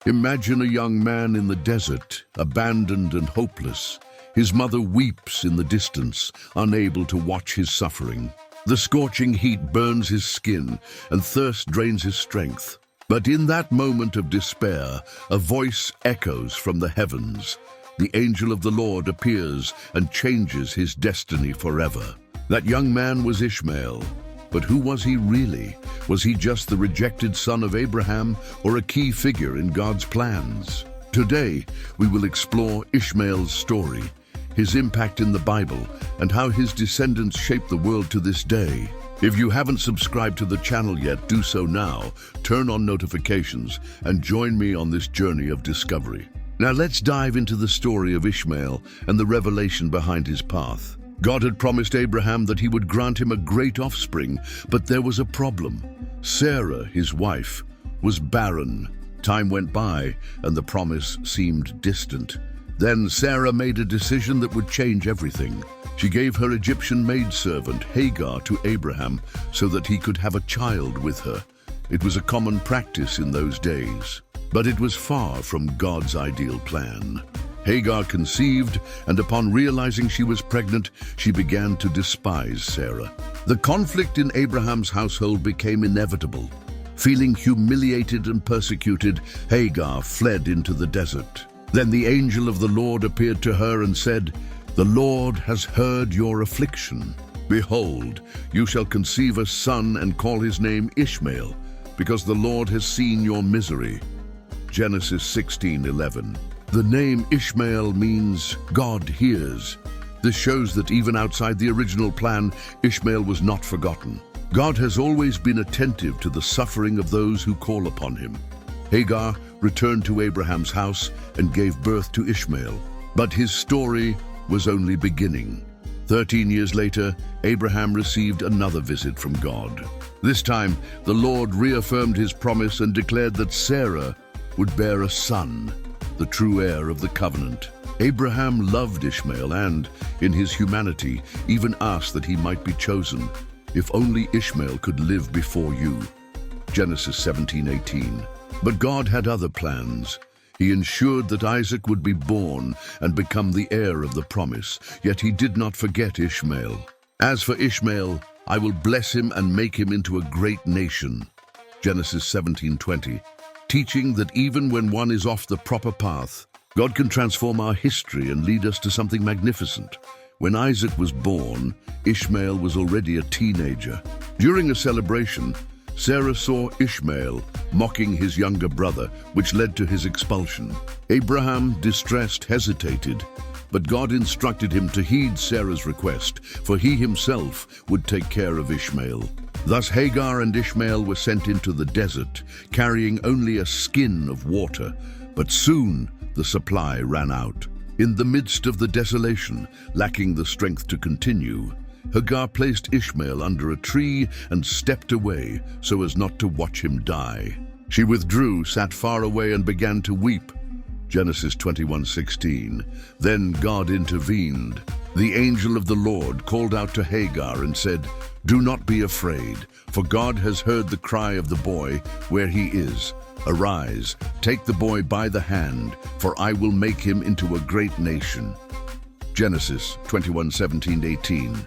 Imagine a young man in the desert, abandoned and hopeless. His mother weeps in the distance, unable to watch his suffering. The scorching heat burns his skin, and thirst drains his strength. But in that moment of despair, a voice echoes from the heavens. The angel of the Lord appears and changes his destiny forever. That young man was Ishmael. But who was he really? Was he just the rejected son of Abraham, or a key figure in God's plans? Today, we will explore Ishmael's story, his impact in the Bible, and how his descendants shape the world to this day. If you haven't subscribed to the channel yet, do so now. Turn on notifications and join me on this journey of discovery. Now let's dive into the story of Ishmael and the revelation behind his path. God had promised Abraham that he would grant him a great offspring, but there was a problem. Sarah, his wife, was barren. Time went by, and the promise seemed distant. Then Sarah made a decision that would change everything. She gave her Egyptian maidservant, Hagar, to Abraham so that he could have a child with her. It was a common practice in those days, but it was far from God's ideal plan. Hagar conceived, and upon realizing she was pregnant, she began to despise Sarah. The conflict in Abraham's household became inevitable. Feeling humiliated and persecuted, Hagar fled into the desert. Then the angel of the Lord appeared to her and said, "The Lord has heard your affliction. Behold, you shall conceive a son and call his name Ishmael, because the Lord has seen your misery." Genesis 16:11. The name Ishmael means God hears. This shows that even outside the original plan, Ishmael was not forgotten. God has always been attentive to the suffering of those who call upon him. Hagar returned to Abraham's house and gave birth to Ishmael. But his story was only beginning. 13 years later, Abraham received another visit from God. This time, the Lord reaffirmed his promise and declared that Sarah would bear a son, the true heir of the covenant. Abraham loved Ishmael and, in his humanity, even asked that he might be chosen. "If only Ishmael could live before you." Genesis 17:18. But God had other plans. He ensured that Isaac would be born and become the heir of the promise, yet he did not forget Ishmael. "As for Ishmael, I will bless him and make him into a great nation." Genesis 17:20. Teaching that even when one is off the proper path, God can transform our history and lead us to something magnificent. When Isaac was born, Ishmael was already a teenager. During a celebration, Sarah saw Ishmael mocking his younger brother, which led to his expulsion. Abraham, distressed, hesitated, but God instructed him to heed Sarah's request, for he himself would take care of Ishmael. Thus Hagar and Ishmael were sent into the desert, carrying only a skin of water, but soon the supply ran out. In the midst of the desolation, lacking the strength to continue, Hagar placed Ishmael under a tree and stepped away so as not to watch him die. She withdrew, sat far away, and began to weep. Genesis 21:16. Then God intervened. The angel of the Lord called out to Hagar and said, "Do not be afraid, for God has heard the cry of the boy where he is. Arise, take the boy by the hand, for I will make him into a great nation." Genesis 21:17-18.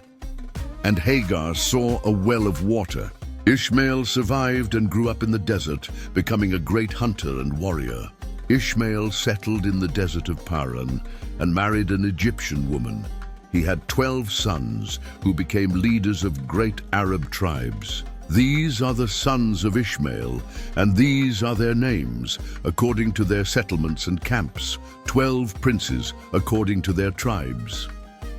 And Hagar saw a well of water. Ishmael survived and grew up in the desert, becoming a great hunter and warrior. Ishmael settled in the desert of Paran and married an Egyptian woman. He had 12 sons who became leaders of great Arab tribes. These are the sons of Ishmael, and these are their names, according to their settlements and camps, 12 princes according to their tribes.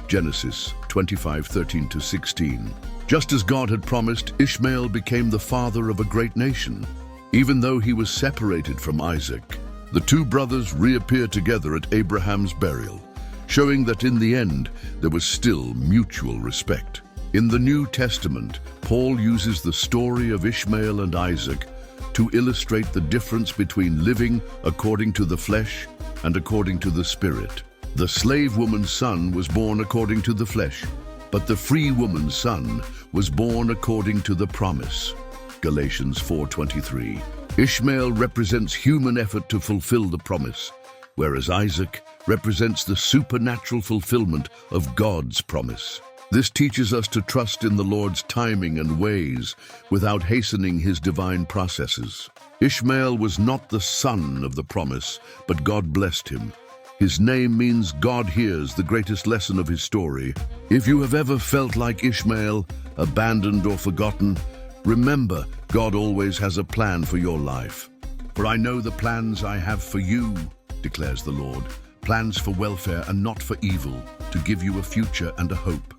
Genesis 25:13-16. Just as God had promised, Ishmael became the father of a great nation. Even though he was separated from Isaac, the two brothers reappear together at Abraham's burial, showing that in the end there was still mutual respect. In the New Testament, Paul uses the story of Ishmael and Isaac to illustrate the difference between living according to the flesh and according to the Spirit. The slave woman's son was born according to the flesh, but the free woman's son was born according to the promise. Galatians 4:23. Ishmael represents human effort to fulfill the promise, whereas Isaac represents the supernatural fulfillment of God's promise. This teaches us to trust in the Lord's timing and ways without hastening his divine processes. Ishmael was not the son of the promise, but God blessed him. His name means God hears, the greatest lesson of his story. If you have ever felt like Ishmael, abandoned or forgotten, remember, God always has a plan for your life. For I know the plans I have for you, declares the Lord, plans for welfare and not for evil, to give you a future and a hope.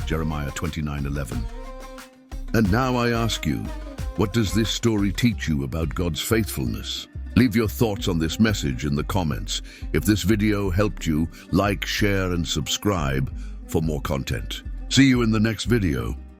Jeremiah 29:11. And now I ask you, what does this story teach you about God's faithfulness? Leave your thoughts on this message in the comments. If this video helped you, like, share, and subscribe for more content. See you in the next video.